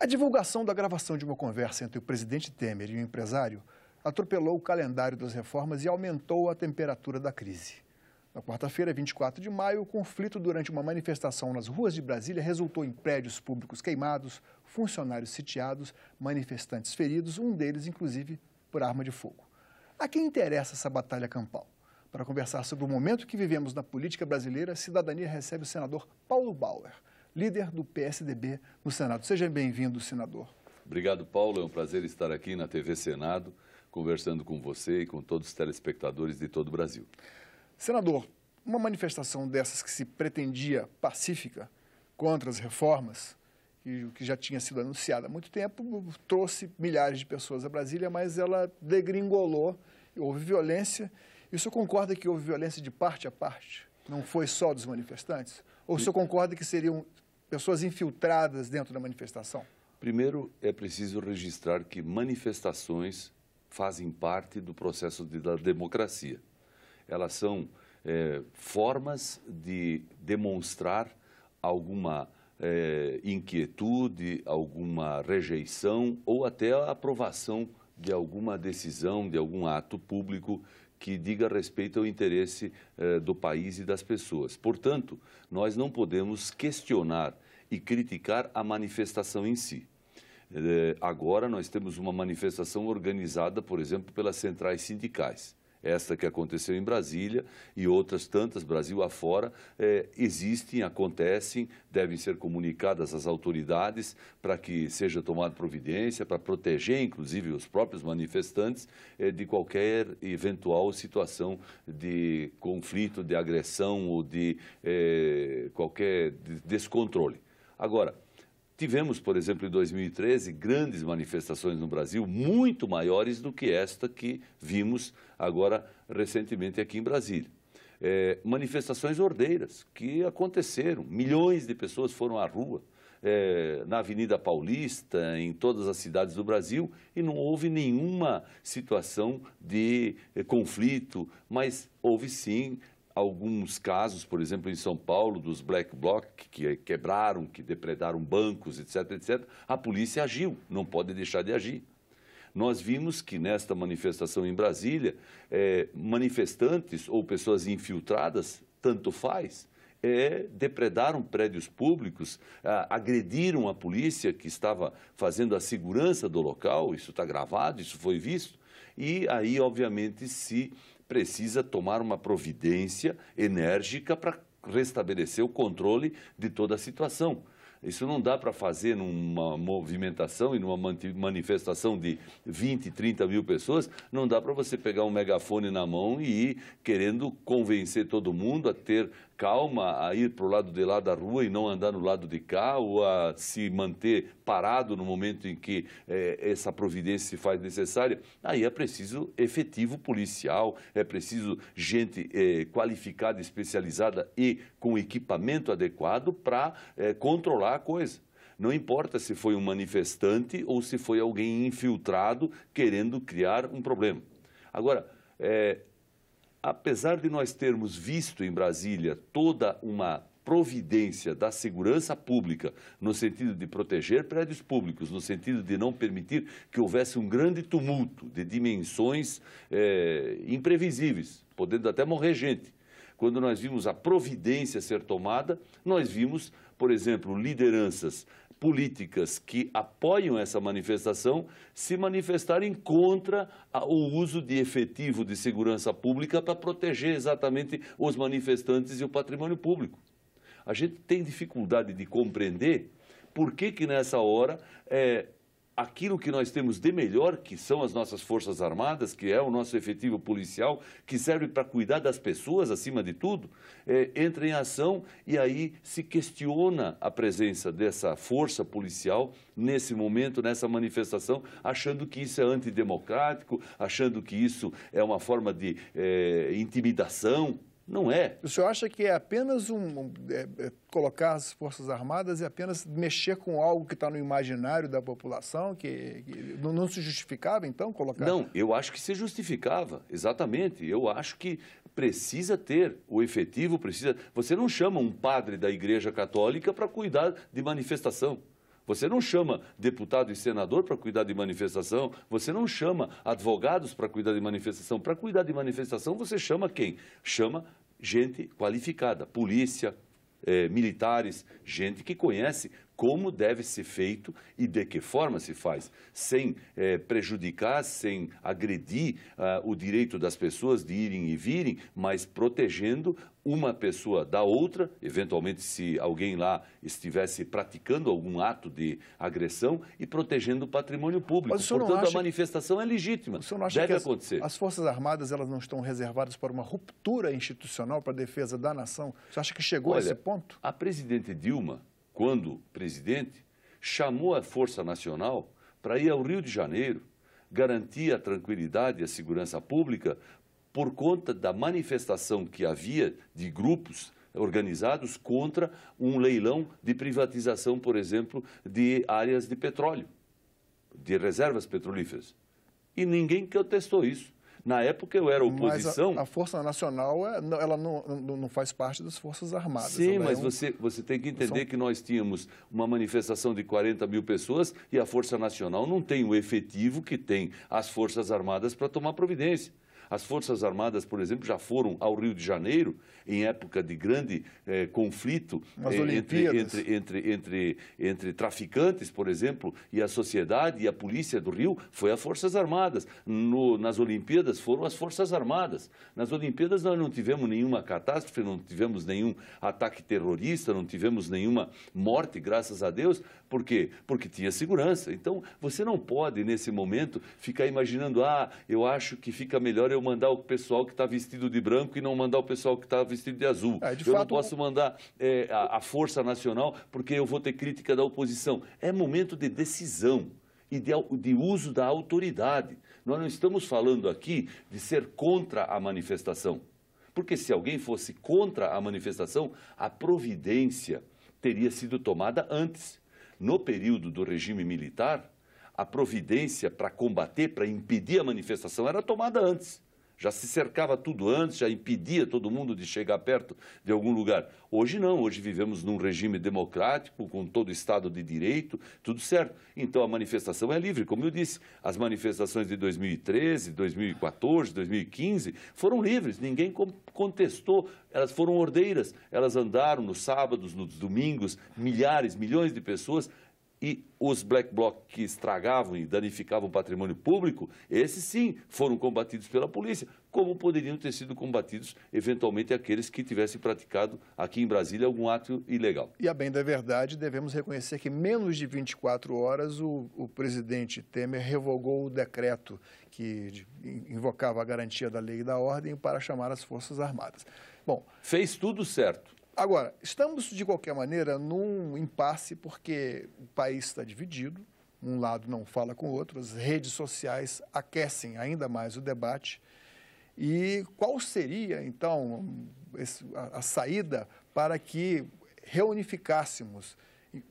divulgação da gravação de uma conversa entre o presidente Temer e o empresário atropelou o calendário das reformas e aumentou a temperatura da crise. Na quarta-feira, 24 de maio, o conflito durante uma manifestação nas ruas de Brasília resultou em prédios públicos queimados, funcionários sitiados, manifestantes feridos, um deles, inclusive, por arma de fogo. A quem interessa essa batalha campal? Para conversar sobre o momento que vivemos na política brasileira, a Cidadania recebe o senador Paulo Bauer, líder do PSDB no Senado. Seja bem-vindo, senador. Obrigado, Paulo. É um prazer estar aqui na TV Senado, conversando com você e com todos os telespectadores de todo o Brasil. Senador, uma manifestação dessas que se pretendia pacífica contra as reformas, que já tinha sido anunciada há muito tempo, trouxe milhares de pessoas a Brasília, mas ela degringolou, houve violência. E o senhor concorda que houve violência de parte a parte? Não foi só dos manifestantes? Ou o senhor concorda que seriam pessoas infiltradas dentro da manifestação? Primeiro, é preciso registrar que manifestações fazem parte do processo da democracia. Elas são formas de demonstrar alguma inquietude, alguma rejeição ou até a aprovação de alguma decisão, de algum ato público que diga respeito ao interesse do país e das pessoas. Portanto, nós não podemos questionar e criticar a manifestação em si. Agora nós temos uma manifestação organizada, por exemplo, pelas centrais sindicais. Esta que aconteceu em Brasília e outras tantas, Brasil afora, existem, acontecem, devem ser comunicadas às autoridades para que seja tomada providência, para proteger, inclusive, os próprios manifestantes de qualquer eventual situação de conflito, de agressão ou de qualquer descontrole. Agora, tivemos, por exemplo, em 2013, grandes manifestações no Brasil, muito maiores do que esta que vimos agora recentemente aqui em Brasília. Manifestações ordeiras que aconteceram, milhões de pessoas foram à rua, na Avenida Paulista, em todas as cidades do Brasil, e não houve nenhuma situação de conflito, mas houve sim alguns casos, por exemplo, em São Paulo, dos Black Bloc, que quebraram, que depredaram bancos, etc., etc., a polícia agiu, não pode deixar de agir. Nós vimos que nesta manifestação em Brasília, manifestantes ou pessoas infiltradas, tanto faz, depredaram prédios públicos, agrediram a polícia que estava fazendo a segurança do local, isso está gravado, isso foi visto, e aí, obviamente, se precisa tomar uma providência enérgica para restabelecer o controle de toda a situação. Isso não dá para fazer numa movimentação e numa manifestação de 20, 30 mil pessoas, não dá para você pegar um megafone na mão e ir querendo convencer todo mundo a ter calma, a ir para o lado de lá da rua e não andar no lado de cá, ou a se manter parado no momento em que essa providência se faz necessária. Aí é preciso efetivo policial, é preciso gente qualificada, especializada e com equipamento adequado para controlar a coisa. Não importa se foi um manifestante ou se foi alguém infiltrado querendo criar um problema. Agora, apesar de nós termos visto em Brasília toda uma providência da segurança pública, no sentido de proteger prédios públicos, no sentido de não permitir que houvesse um grande tumulto de dimensões imprevisíveis, podendo até morrer gente. Quando nós vimos a providência ser tomada, nós vimos, por exemplo, lideranças políticas que apoiam essa manifestação se manifestarem contra o uso de efetivo de segurança pública para proteger exatamente os manifestantes e o patrimônio público. A gente tem dificuldade de compreender por que nessa hora aquilo que nós temos de melhor, que são as nossas Forças Armadas, que é o nosso efetivo policial, que serve para cuidar das pessoas, acima de tudo, entra em ação e aí se questiona a presença dessa força policial nesse momento, nessa manifestação, achando que isso é antidemocrático, achando que isso é uma forma de intimidação. Não é. O senhor acha que é apenas colocar as Forças Armadas e apenas mexer com algo que está no imaginário da população, que não se justificava, então, colocar? Não, eu acho que se justificava, exatamente. Eu acho que precisa ter o efetivo, precisa... Você não chama um padre da Igreja Católica para cuidar de manifestação. Você não chama deputado e senador para cuidar de manifestação, você não chama advogados para cuidar de manifestação. Para cuidar de manifestação, você chama quem? Chama gente qualificada, polícia, militares, gente que conhece como deve ser feito e de que forma se faz, sem prejudicar, sem agredir o direito das pessoas de irem e virem, mas protegendo uma pessoa da outra, eventualmente se alguém lá estivesse praticando algum ato de agressão e protegendo o patrimônio público. Portanto, a manifestação é legítima, deve acontecer. As Forças Armadas elas não estão reservadas para uma ruptura institucional para a defesa da nação? Você acha que chegou a esse ponto? A presidente Dilma, quando presidente, chamou a Força Nacional para ir ao Rio de Janeiro, garantir a tranquilidade e a segurança pública por conta da manifestação que havia de grupos organizados contra um leilão de privatização, por exemplo, de áreas de petróleo, de reservas petrolíferas. E ninguém contestou isso. Na época eu era oposição... Mas a Força Nacional ela não faz parte das Forças Armadas. Sim, mas você tem que entender que nós tínhamos uma manifestação de 40 mil pessoas e a Força Nacional não tem o efetivo que tem as Forças Armadas para tomar providência. As Forças Armadas, por exemplo, já foram ao Rio de Janeiro em época de grande conflito entre traficantes, por exemplo, e a sociedade e a polícia do Rio, foi as Forças Armadas. Nas Olimpíadas foram as Forças Armadas. Nas Olimpíadas nós não tivemos nenhuma catástrofe, não tivemos nenhum ataque terrorista, não tivemos nenhuma morte, graças a Deus. Por quê? Porque tinha segurança. Então, você não pode, nesse momento, ficar imaginando, eu acho que fica melhor eu mandar o pessoal que está vestido de branco e não mandar o pessoal que está vestido de azul. Não posso mandar a Força Nacional porque eu vou ter crítica da oposição. É momento de decisão e de uso da autoridade. Nós não estamos falando aqui de ser contra a manifestação. Porque se alguém fosse contra a manifestação, a providência teria sido tomada antes. No período do regime militar, a providência para combater, para impedir a manifestação era tomada antes. Já se cercava tudo antes, já impedia todo mundo de chegar perto de algum lugar. Hoje não, hoje vivemos num regime democrático, com todo o Estado de Direito, tudo certo. Então a manifestação é livre, como eu disse. As manifestações de 2013, 2014, 2015 foram livres, ninguém contestou, elas foram ordeiras. Elas andaram nos sábados, nos domingos, milhares, milhões de pessoas. E os black bloc que estragavam e danificavam o patrimônio público, esses sim foram combatidos pela polícia, como poderiam ter sido combatidos, eventualmente, aqueles que tivessem praticado aqui em Brasília algum ato ilegal. E, a bem da verdade, devemos reconhecer que, menos de 24 horas, o presidente Temer revogou o decreto que invocava a garantia da lei e da ordem para chamar as Forças Armadas. Bom, fez tudo certo. Agora, estamos, de qualquer maneira, num impasse porque o país está dividido, um lado não fala com o outro, as redes sociais aquecem ainda mais o debate. E qual seria, então, a saída para que reunificássemos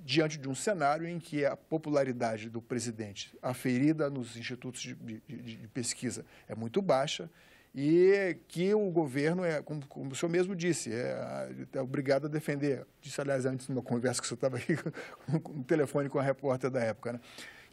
diante de um cenário em que a popularidade do presidente, aferida nos institutos de pesquisa, é muito baixa, e que o governo, como o senhor mesmo disse, é obrigado a defender. Disse, aliás, antes de uma conversa que o senhor estava aqui no telefone com a repórter da época, né?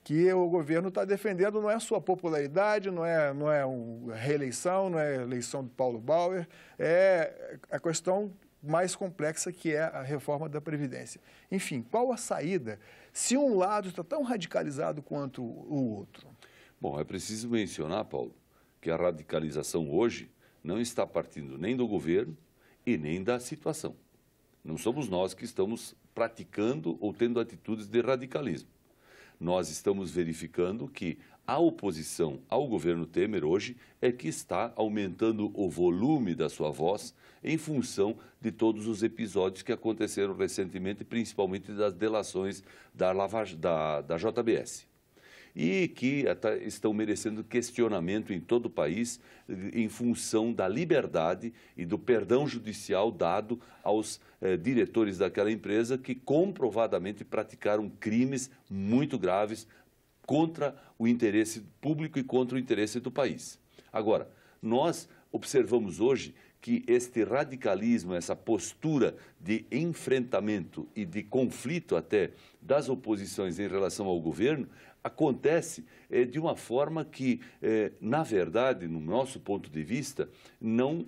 Que o governo está defendendo não é a sua popularidade, não é a reeleição, não é a eleição do Paulo Bauer, é a questão mais complexa que é a reforma da Previdência. Enfim, qual a saída se um lado está tão radicalizado quanto o outro? Bom, é preciso mencionar, Paulo, que a radicalização hoje não está partindo nem do governo e nem da situação. Não somos nós que estamos praticando ou tendo atitudes de radicalismo. Nós estamos verificando que a oposição ao governo Temer hoje é que está aumentando o volume da sua voz em função de todos os episódios que aconteceram recentemente, principalmente das delações da JBS. E que estão merecendo questionamento em todo o país em função da liberdade e do perdão judicial dado aos diretores daquela empresa que comprovadamente praticaram crimes muito graves contra o interesse público e contra o interesse do país. Agora, nós observamos hoje que este radicalismo, essa postura de enfrentamento e de conflito até das oposições em relação ao governo, acontece de uma forma que, na verdade, no nosso ponto de vista, não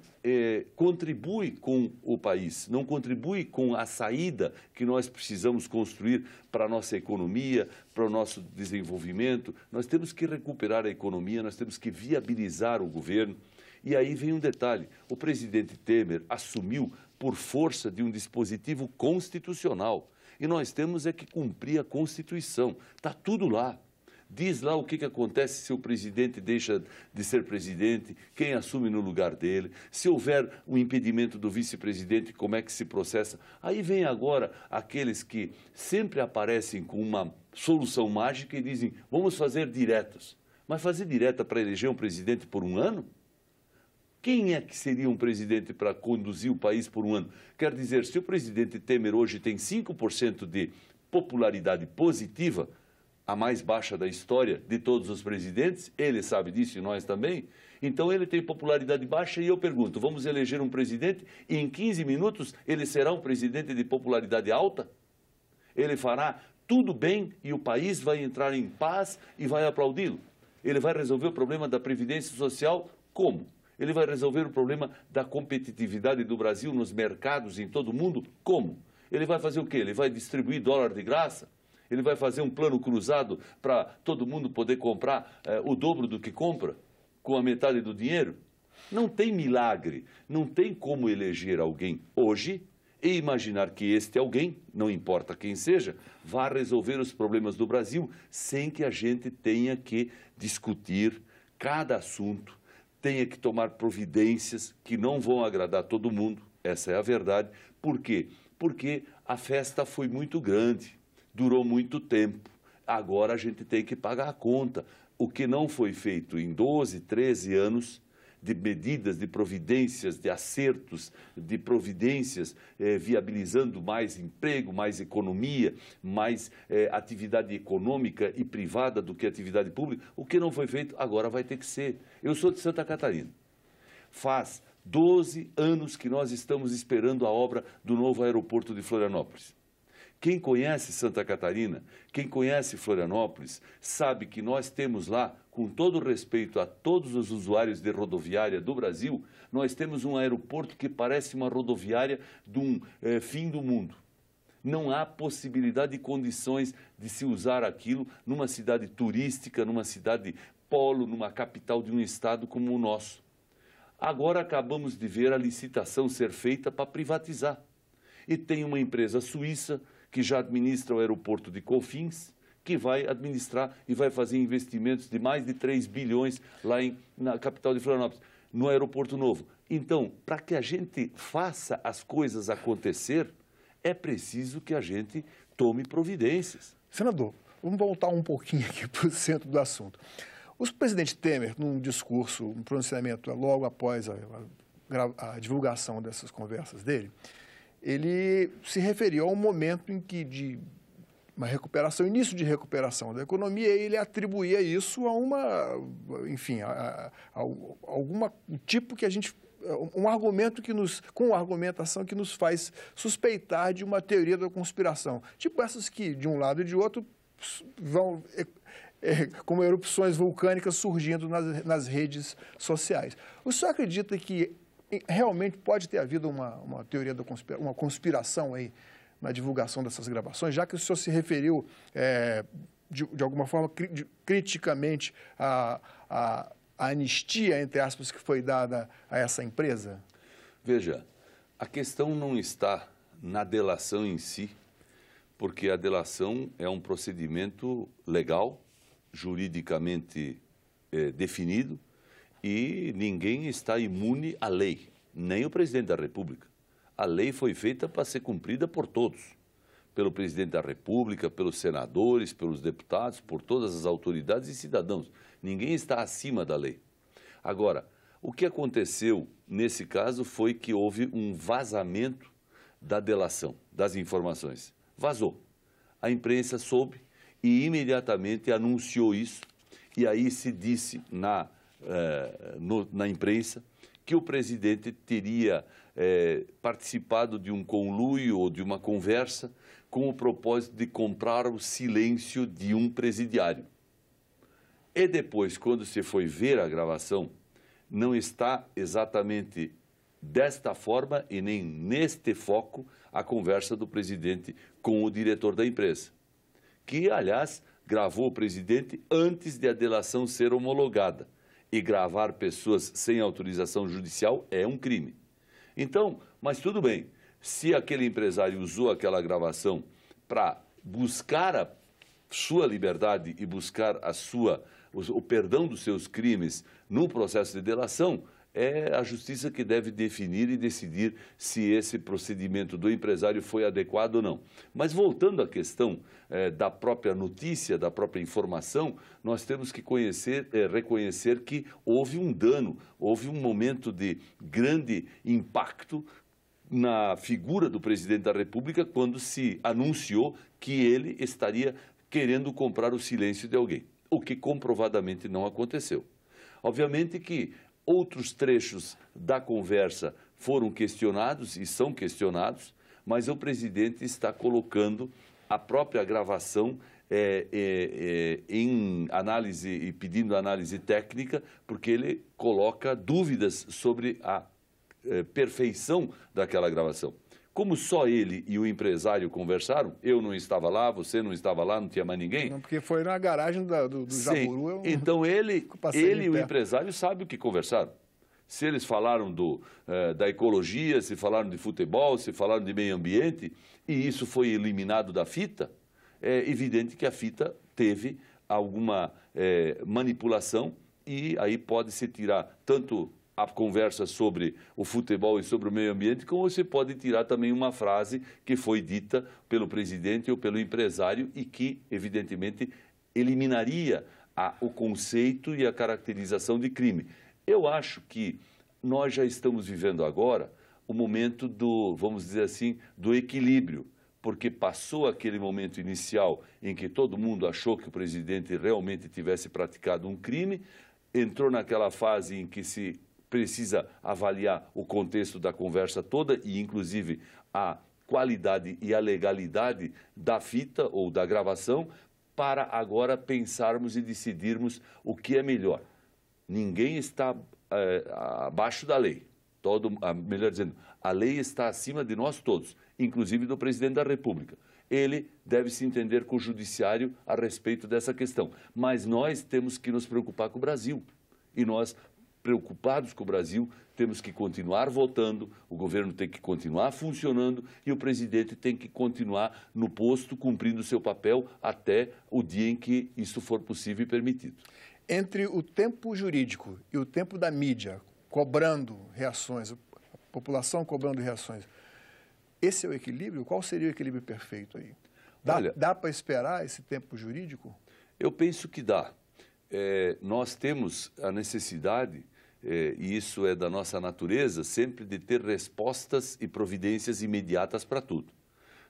contribui com o país, não contribui com a saída que nós precisamos construir para a nossa economia, para o nosso desenvolvimento. Nós temos que recuperar a economia, nós temos que viabilizar o governo. E aí vem um detalhe, o presidente Temer assumiu por força de um dispositivo constitucional. E nós temos que cumprir a Constituição. Está tudo lá. Diz lá o que acontece se o presidente deixa de ser presidente, quem assume no lugar dele, se houver um impedimento do vice-presidente, como é que se processa. Aí vem agora aqueles que sempre aparecem com uma solução mágica e dizem, vamos fazer diretas. Mas fazer direta para eleger um presidente por um ano? Quem é que seria um presidente para conduzir o país por um ano? Quer dizer, se o presidente Temer hoje tem 5% de popularidade positiva, a mais baixa da história de todos os presidentes, ele sabe disso e nós também, então ele tem popularidade baixa e eu pergunto, vamos eleger um presidente e em 15 minutos ele será um presidente de popularidade alta? Ele fará tudo bem e o país vai entrar em paz e vai aplaudi-lo? Ele vai resolver o problema da Previdência Social como? Ele vai resolver o problema da competitividade do Brasil nos mercados em todo o mundo? Como? Ele vai fazer o quê? Ele vai distribuir dólar de graça? Ele vai fazer um plano cruzado para todo mundo poder comprar o dobro do que compra, com a metade do dinheiro? Não tem milagre, não tem como eleger alguém hoje e imaginar que este alguém, não importa quem seja, vá resolver os problemas do Brasil sem que a gente tenha que discutir cada assunto, tenha que tomar providências que não vão agradar todo mundo, essa é a verdade. Por quê? Porque a festa foi muito grande, durou muito tempo, agora a gente tem que pagar a conta. O que não foi feito em 12, 13 anos de medidas, de providências, de acertos, de providências viabilizando mais emprego, mais economia, mais atividade econômica e privada do que atividade pública, o que não foi feito agora vai ter que ser. Eu sou de Santa Catarina. Faz 12 anos que nós estamos esperando a obra do novo aeroporto de Florianópolis. Quem conhece Santa Catarina, quem conhece Florianópolis, sabe que nós temos lá, com todo respeito a todos os usuários de rodoviária do Brasil, nós temos um aeroporto que parece uma rodoviária de um fim do mundo. Não há possibilidade e condições de se usar aquilo numa cidade turística, numa cidade polo, numa capital de um estado como o nosso. Agora acabamos de ver a licitação ser feita para privatizar. E tem uma empresa suíça que já administra o aeroporto de Cofins, que vai administrar e vai fazer investimentos de mais de 3 bilhões lá na capital de Florianópolis, no aeroporto novo. Então, para que a gente faça as coisas acontecer, é preciso que a gente tome providências. Senador, vamos voltar um pouquinho aqui para o centro do assunto. O presidente Temer, num discurso, um pronunciamento logo após a divulgação dessas conversas dele, ele se referiu a um momento em que de uma recuperação, início de recuperação da economia, e ele atribuía isso a algum tipo que a gente, um argumento com uma argumentação que nos faz suspeitar de uma teoria da conspiração, tipo essas que de um lado e de outro vão como erupções vulcânicas surgindo nas redes sociais. O senhor acredita que realmente pode ter havido uma teoria da uma conspiração aí na divulgação dessas gravações, já que o senhor se referiu de alguma forma criticamente à anistia, entre aspas, que foi dada a essa empresa? Veja, a questão não está na delação em si, porque a delação é um procedimento legal, juridicamente definido, e ninguém está imune à lei, nem o presidente da República. A lei foi feita para ser cumprida por todos, pelo presidente da República, pelos senadores, pelos deputados, por todas as autoridades e cidadãos. Ninguém está acima da lei. Agora, o que aconteceu nesse caso foi que houve um vazamento da delação, das informações. Vazou. A imprensa soube e imediatamente anunciou isso, e aí se disse na imprensa que o presidente teria participado de um conluio ou de uma conversa com o propósito de comprar o silêncio de um presidiário. E depois, quando se foi ver a gravação, não está exatamente desta forma e nem neste foco a conversa do presidente com o diretor da empresa, que, aliás, gravou o presidente antes de a delação ser homologada. E gravar pessoas sem autorização judicial é um crime. Então, mas tudo bem, se aquele empresário usou aquela gravação para buscar a sua liberdade e buscar o perdão dos seus crimes num processo de delação, é a justiça que deve definir e decidir se esse procedimento do empresário foi adequado ou não. Mas voltando à questão da própria notícia, da própria informação, nós temos que reconhecer que houve um dano, houve um momento de grande impacto na figura do presidente da República quando se anunciou que ele estaria querendo comprar o silêncio de alguém, o que comprovadamente não aconteceu. Obviamente que outros trechos da conversa foram questionados e são questionados, mas o presidente está colocando a própria gravação em análise e pedindo análise técnica, porque ele coloca dúvidas sobre a perfeição daquela gravação. Como só ele e o empresário conversaram, eu não estava lá, você não estava lá, não tinha mais ninguém. Não, porque foi na garagem do Jaburu. Então ele e o empresário sabem o que conversaram. Se eles falaram da ecologia, se falaram de futebol, se falaram de meio ambiente, e isso foi eliminado da fita, é evidente que a fita teve alguma manipulação e aí pode-se tirar tanto a conversa sobre o futebol e sobre o meio ambiente, como você pode tirar também uma frase que foi dita pelo presidente ou pelo empresário e que, evidentemente, eliminaria o conceito e a caracterização de crime. Eu acho que nós já estamos vivendo agora o momento do, vamos dizer assim, do equilíbrio, porque passou aquele momento inicial em que todo mundo achou que o presidente realmente tivesse praticado um crime, entrou naquela fase em que se precisa avaliar o contexto da conversa toda e, inclusive, a qualidade e a legalidade da fita ou da gravação, para agora pensarmos e decidirmos o que é melhor. Ninguém está abaixo da lei. Melhor dizendo, a lei está acima de nós todos, inclusive do presidente da República. Ele deve se entender com o judiciário a respeito dessa questão. Mas nós temos que nos preocupar com o Brasil. E nós, preocupados com o Brasil, temos que continuar votando, o governo tem que continuar funcionando e o presidente tem que continuar no posto, cumprindo o seu papel até o dia em que isso for possível e permitido. Entre o tempo jurídico e o tempo da mídia cobrando reações, a população cobrando reações, esse é o equilíbrio? Qual seria o equilíbrio perfeito aí? Dá para esperar esse tempo jurídico? Eu penso que dá. Nós temos a necessidade, e isso é da nossa natureza, sempre de ter respostas e providências imediatas para tudo.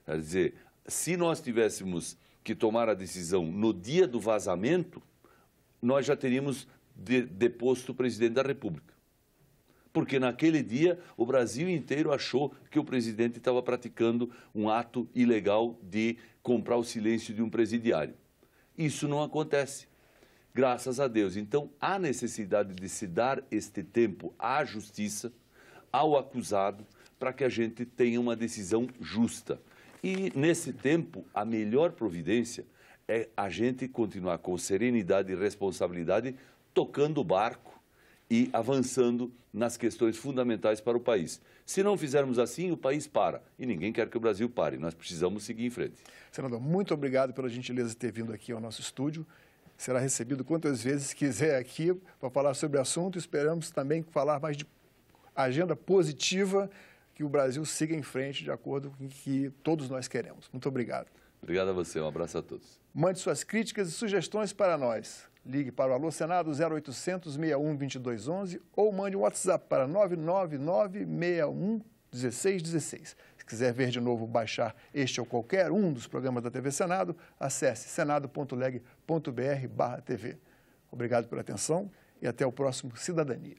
Quer dizer, se nós tivéssemos que tomar a decisão no dia do vazamento, nós já teríamos deposto o presidente da República. Porque naquele dia o Brasil inteiro achou que o presidente estava praticando um ato ilegal de comprar o silêncio de um presidiário. Isso não acontece. Graças a Deus. Então, há necessidade de se dar este tempo à justiça, ao acusado, para que a gente tenha uma decisão justa. E, nesse tempo, a melhor providência é a gente continuar com serenidade e responsabilidade, tocando o barco e avançando nas questões fundamentais para o país. Se não fizermos assim, o país para. E ninguém quer que o Brasil pare. Nós precisamos seguir em frente. Senador, muito obrigado pela gentileza de ter vindo aqui ao nosso estúdio. Será recebido quantas vezes quiser aqui para falar sobre o assunto. Esperamos também falar mais de agenda positiva, que o Brasil siga em frente de acordo com o que todos nós queremos. Muito obrigado. Obrigado a você. Um abraço a todos. Mande suas críticas e sugestões para nós. Ligue para o Alô Senado 0800 61 2211 ou mande um WhatsApp para 999 61 1616. Se quiser ver de novo, baixar este ou qualquer um dos programas da TV Senado, acesse senado.leg.br/TV. Obrigado pela atenção e até o próximo Cidadania.